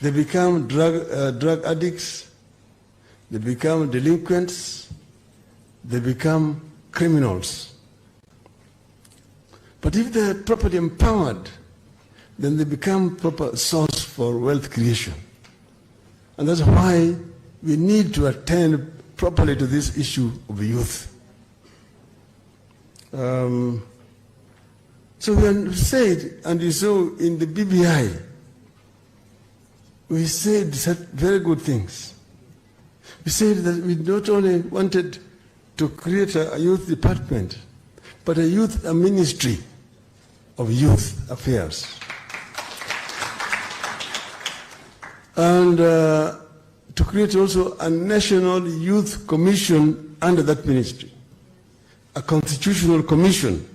They become drug addicts, they become delinquents, they become criminals. But if they are properly empowered, then they become proper source for wealth creation. And that's why we need to attend properly to this issue of the youth. So we have said, and you saw in the BBI, we said very good things. We said that we not only wanted to create a youth department, but a ministry of youth affairs. And to create also a national youth commission under that ministry, a constitutional commission,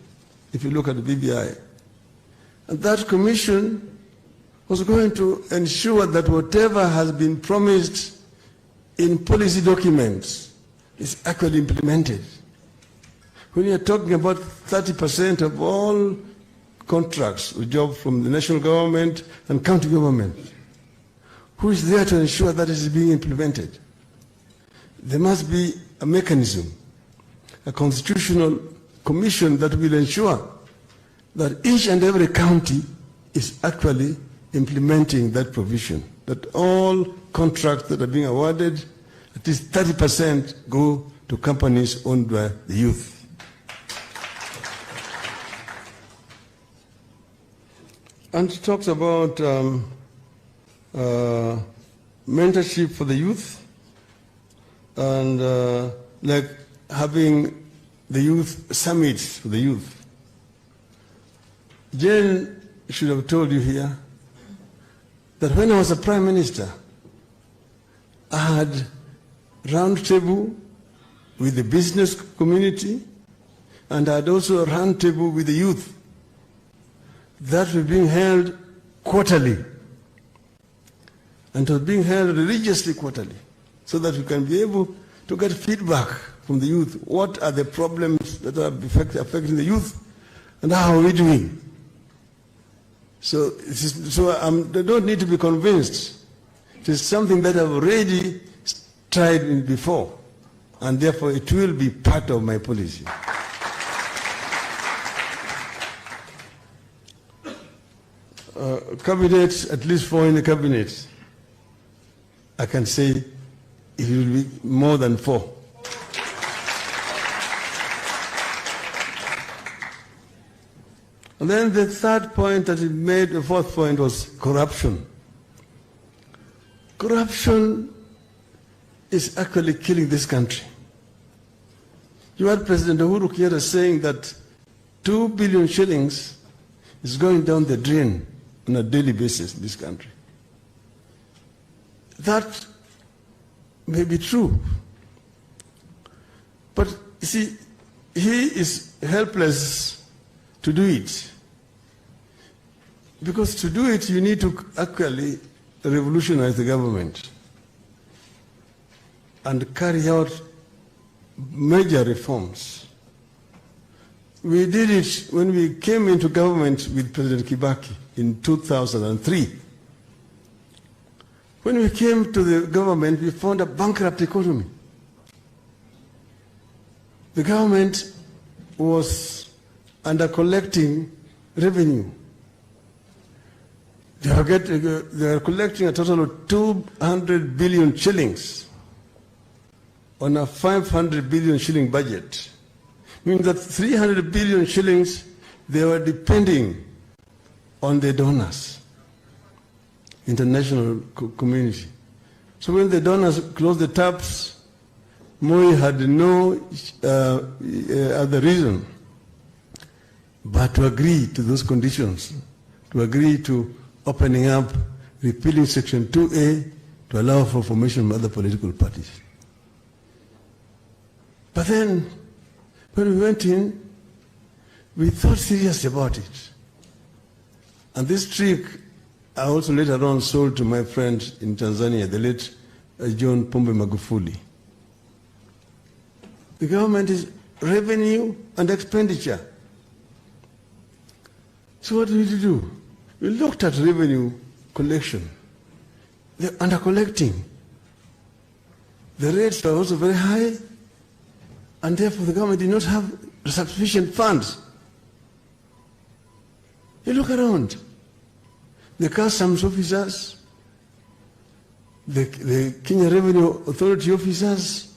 if you look at the BBI. And that commission was going to ensure that whatever has been promised in policy documents is actually implemented. When you're talking about 30% of all contracts or jobs from the national government and county government, who is there to ensure that it is being implemented? There must be a mechanism, a constitutional commission that will ensure that each and every county is actually implementing that provision, that all contracts that are being awarded, at least 30% go to companies owned by the youth. And it talks about mentorship for the youth and like having the youth summits for the youth. Jane should have told you here that when I was a prime minister, I had round table with the business community, and I had also a round table with the youth that were being held quarterly, and it was being held religiously quarterly, so that we can be able to get feedback from the youth. What are the problems that are affecting the youth, and how are we doing? So they don't need to be convinced. It is something that I've already tried before, and therefore it will be part of my policy. Cabinets, at least 4 in the cabinet, I can say it will be more than 4. And then the third point that it made, the fourth point, was corruption. Corruption is actually killing this country. You had President Uhuru Kenyatta saying that 2 billion shillings is going down the drain on a daily basis in this country. That may be true. But you see, he is helpless to do it. Because to do it, you need to actually revolutionize the government and carry out major reforms. We did it when we came into government with President Kibaki in 2003. When we came to the government, we found a bankrupt economy. The government was under collecting revenue. They are collecting a total of 200 billion shillings on a 500 billion shilling budget. Means that 300 billion shillings, they were depending on the donors, international community. So when the donors closed the taps, Moi had no other reason but to agree to those conditions, to agree to opening up, repealing Section 2A to allow for formation of other political parties. But then, when we went in, we thought seriously about it. And this trick I also later on sold to my friend in Tanzania, the late John Pombe Magufuli. The government is revenue and expenditure. So what do we do? We looked at revenue collection. they're under-collecting. The rates are also very high, and therefore the government did not have sufficient funds. You look around, the customs officers, the Kenya Revenue Authority officers,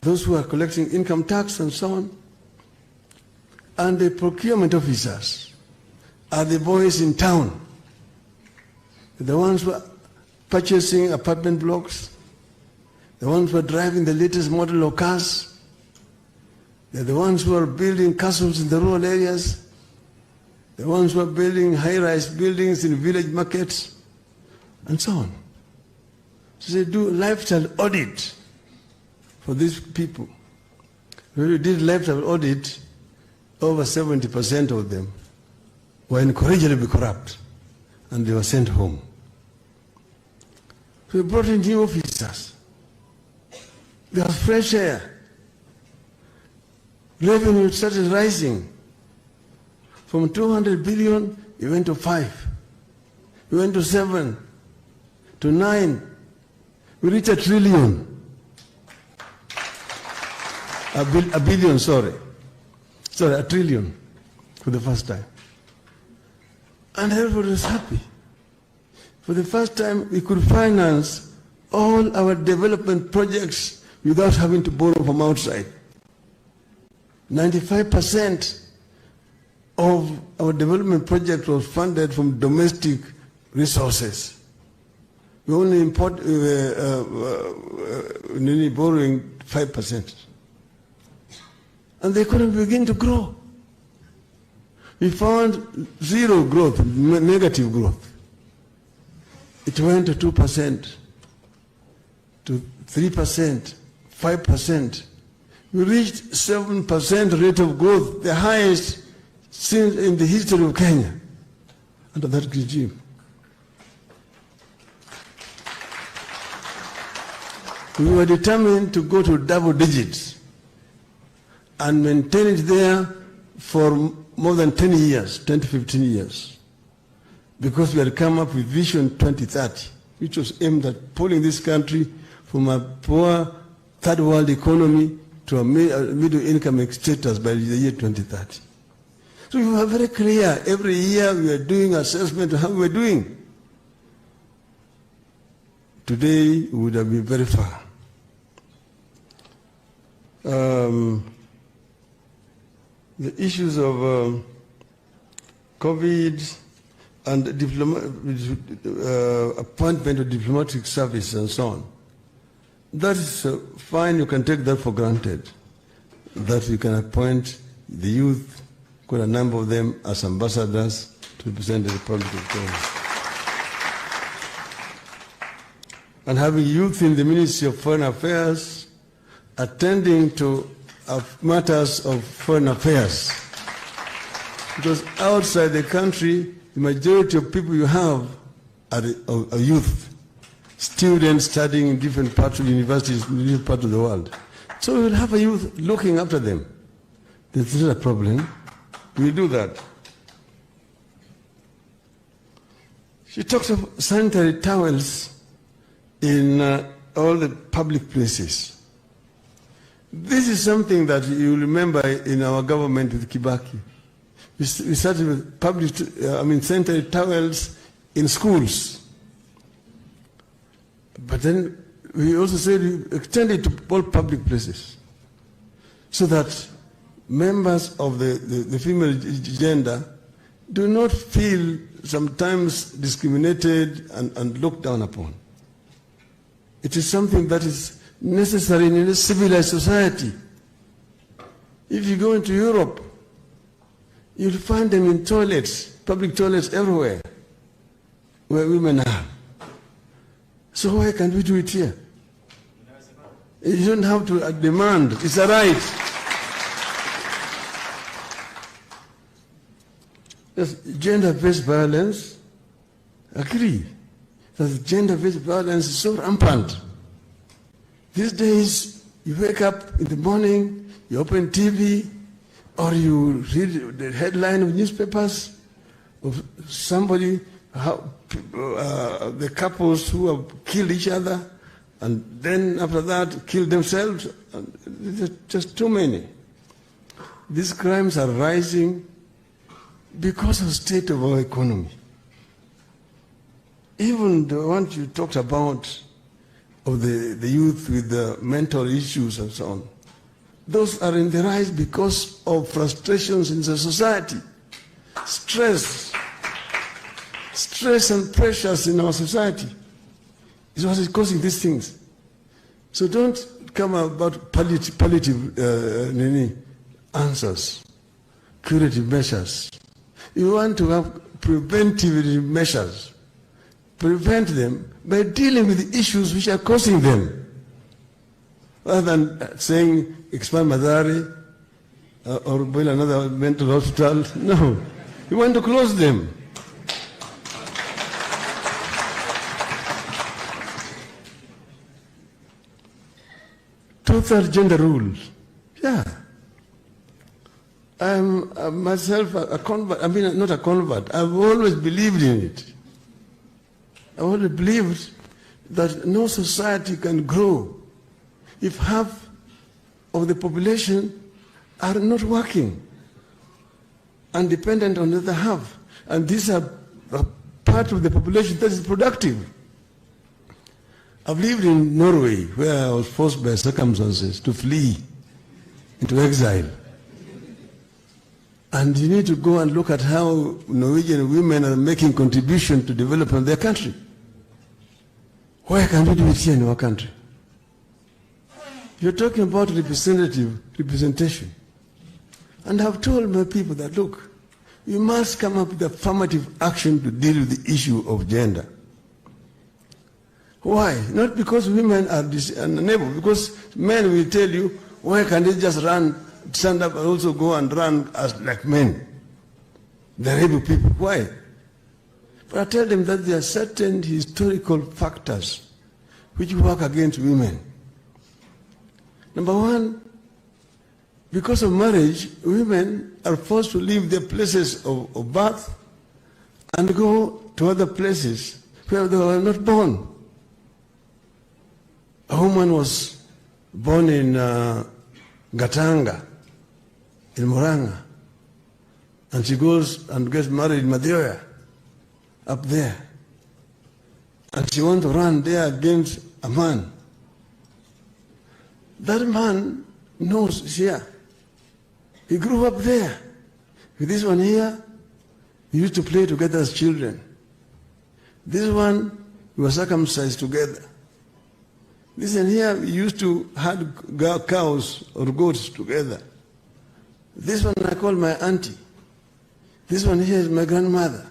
those who are collecting income tax and so on, and the procurement officers are the boys in town, the ones who are purchasing apartment blocks, the ones who are driving the latest model of cars, they're the ones who are building castles in the rural areas, the ones who are building high-rise buildings in village markets, and so on. So they do lifestyle audit for these people. When we did lifestyle audit, over 70% of them were incorrigibly corrupt, and they were sent home. So we brought in new officers. There was fresh air. Revenue started rising. From 200 billion, it went to 5. We went to 7, to 9. We reached $1 trillion. A billion, sorry. Sorry, $1 trillion for the first time. And everybody was happy. For the first time, we could finance all our development projects without having to borrow from outside. 95% of our development project was funded from domestic resources. We only borrowing 5%. And the economy began to grow. We found zero growth, negative growth. It went to 2%, to 3%, 5%. We reached 7% rate of growth, the highest since in the history of Kenya, under that regime. We were determined to go to double digits and maintain it there for more than 10 years, 10 to 15 years, because we had come up with Vision 2030, which was aimed at pulling this country from a poor third world economy to a middle income status by the year 2030. So we were very clear. Every year we were doing assessment of how we were doing. Today we would have been very far. The issues of COVID and appointment of diplomatic service and so on, that is fine. You can take that for granted, that you can appoint the youth, quite a number of them, as ambassadors to represent the Republic of Kenya. And having youth in the Ministry of Foreign Affairs attending to matters of foreign affairs. Because outside the country, the majority of people you have are youth, students studying in different parts of universities in different parts of the world. So we will have a youth looking after them. This is a problem. We do that. She talks of sanitary towels in all the public places. This is something that you remember in our government with Kibaki. We started with sanitary towels in schools. But then we also said we extend it to all public places, so that members of the female gender do not feel sometimes discriminated and looked down upon. It is something that is necessary in a civilized society. If you go into Europe, you'll find them in toilets, public toilets everywhere, where women are. So why can't we do it here? You don't have to demand, it's a right. Yes, gender-based violence, agree that gender-based violence is so rampant. These days, you wake up in the morning, you open TV, or you read the headline of newspapers of somebody how people, the couples who have killed each other and then after that killed themselves. There's just too many. These crimes are rising because of the state of our economy. Even the ones you talked about of the youth with the mental issues and so on, those are in the rise because of frustrations in the society. Stress and pressures in our society is what is causing these things. So don't come about palliative answers, curative measures. You want to have preventive measures. Prevent them by dealing with the issues which are causing them. Rather than saying, expand Madari or build another mental hospital. No. You want to close them. Two-third gender rules. Yeah. I'm myself a convert. I mean, not a convert. I've always believed in it. I always believed that no society can grow if half of the population are not working and dependent on the other half. And these are a part of the population that is productive. I've lived in Norway, where I was forced by circumstances to flee into exile. And you need to go and look at how Norwegian women are making contribution to development of their country. Why can't we do it here in our country? You're talking about representation. And I've told my people that, look, you must come up with affirmative action to deal with the issue of gender. Why? Not because women are unable, because men will tell you, why can't they just stand up and also go and run as like men? They're able people. Why? But I tell them that there are certain historical factors which work against women. Number one, because of marriage, women are forced to leave their places of birth and go to other places where they were not born. A woman was born in Gatanga, in Muranga, and she goes and gets married in Manyora, up there. And she wants to run there against a man. That man knows she's here. He grew up there. With this one here, we used to play together as children. This one, we were circumcised together. This one here, we used to have cows or goats together. This one I call my auntie. This one here is my grandmother.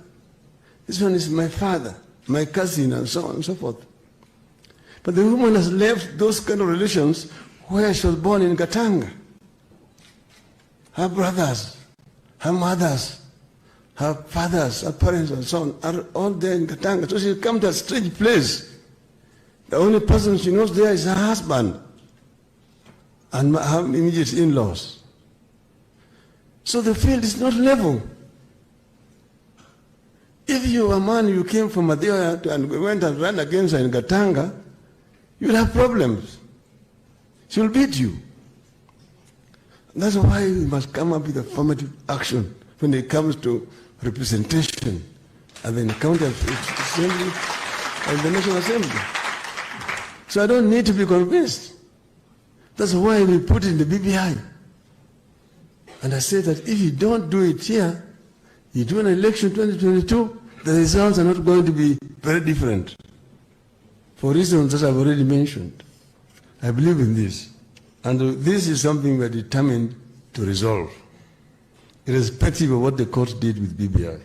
This one is my father, my cousin, and so on and so forth. But the woman has left those kind of relations where she was born in Gatanga. Her brothers, her mothers, her fathers, her parents, and so on are all there in Gatanga. So she comes to a strange place. The only person she knows there is her husband and her immediate in-laws. So the field is not level. If you are a man, you came from Manyora and went and ran against her in Gatanga, you'll have problems. She will beat you. That's why we must come up with affirmative action when it comes to representation at the county assembly and the National Assembly. So I don't need to be convinced. That's why we put it in the BBI. And I say that if you don't do it here, you do an election 2022, the results are not going to be very different. For reasons that I've already mentioned. I believe in this. And this is something we're determined to resolve, irrespective of what the court did with BBI.